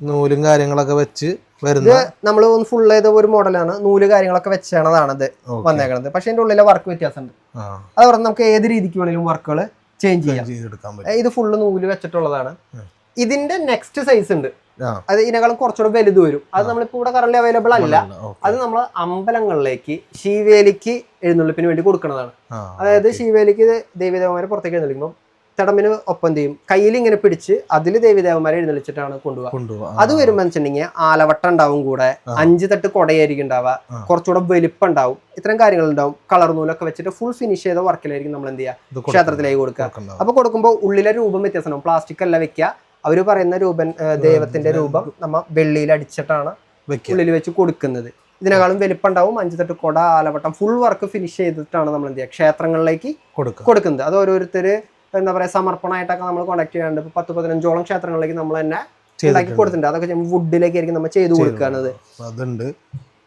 നൂലും കാര്യങ്ങളൊക്കെ വെച്ച് വരുന്നത്. നമ്മൾ ഒന്ന് ഫുൾ ചെയ്ത ഒരു മോഡലാണ്. നൂല് കാര്യങ്ങളൊക്കെ വെച്ചാണ് ഇത് വന്നേക്കുന്നത്. പക്ഷെ അതിന്റെ ഉള്ളിലെ വർക്ക് വ്യത്യാസമുണ്ട്. അതുപോലെ നമുക്ക് ഏത് രീതിക്ക് വേണമെങ്കിലും വർക്കുകൾ ചേഞ്ച് ചെയ്യാം. ഇത് ഫുള്ള് നൂല് വെച്ചിട്ടുള്ളതാണ്. ഇതിന്റെ നെക്സ്റ്റ് സൈസ് ഉണ്ട്, അത് ഇതിനേക്കാളും കുറച്ചുകൂടെ വലുത് വരും. അത് നമ്മളിപ്പോ ഇവിടെ കറന്റ് അവൈലബിൾ അല്ല. അത് നമ്മൾ അമ്പലങ്ങളിലേക്ക് ശിവേലിക്ക് എഴുന്നള്ളിപ്പിന് വേണ്ടി കൊടുക്കുന്നതാണ്. അതായത് ശിവേലിക്ക് ദേവീദേവന്മാരെ പുറത്തേക്ക് എഴുന്നള്ളിക്കുമ്പോൾ തടമ്പിന് ഒപ്പം ചെയ്യും, കയ്യിൽ ഇങ്ങനെ പിടിച്ച് അതിൽ ദേവീദേവന്മാരെ എഴുന്നള്ളിച്ചിട്ടാണ് കൊണ്ടുപോകുക. അത് വരുമ്പോൾ വെച്ചിട്ടുണ്ടെങ്കിൽ ആലവട്ടം ഉണ്ടാവും, കൂടെ 5 തട്ട് കൊടയായിരിക്കും ഉണ്ടാവുക, കുറച്ചുകൂടെ വലിപ്പം ഉണ്ടാവും, ഇത്തരം കാര്യങ്ങൾ ഉണ്ടാവും. കളർ നൂലൊക്കെ വെച്ചിട്ട് ഫുൾ ഫിനിഷ് ചെയ്ത വർക്കിലായിരിക്കും നമ്മൾ എന്ത് ചെയ്യുക, ക്ഷേത്രത്തിലേക്ക് കൊടുക്കുക. അപ്പൊ കൊടുക്കുമ്പോൾ ഉള്ളിലെ രൂപം വ്യത്യാസം ഉണ്ടാവും. പ്ലാസ്റ്റിക് അല്ല വെക്കുക. അവര് പറയുന്ന രൂപം, ദൈവത്തിന്റെ രൂപം നമ്മ വെള്ളിയിൽ അടിച്ചിട്ടാണ് ഉള്ളിൽ വെച്ച് കൊടുക്കുന്നത്. ഇതിനേക്കാളും വലിപ്പം ഉണ്ടാവും. 5 തട്ട് കൊട, ആലവട്ടം, ഫുൾ വർക്ക് ഫിനിഷ് ചെയ്തിട്ടാണ് നമ്മൾ എന്ത് ചെയ്യുക, ക്ഷേത്രങ്ങളിലേക്ക് കൊടുക്കുന്നത്. അത് ഓരോരുത്തര് എന്താ പറയാ സമർപ്പണമായിട്ടൊക്കെ നമ്മൾ കോണ്ടാക്ട് ചെയ്യാണ്ട് 10-15ഓളം ക്ഷേത്രങ്ങളിലേക്ക് നമ്മൾ തന്നെ ഉണ്ടാക്കി കൊടുത്തിട്ടുണ്ട്. അതൊക്കെ വുഡിലേക്കായിരിക്കും നമ്മൾ ചെയ്തു കൊടുക്കുന്നത്.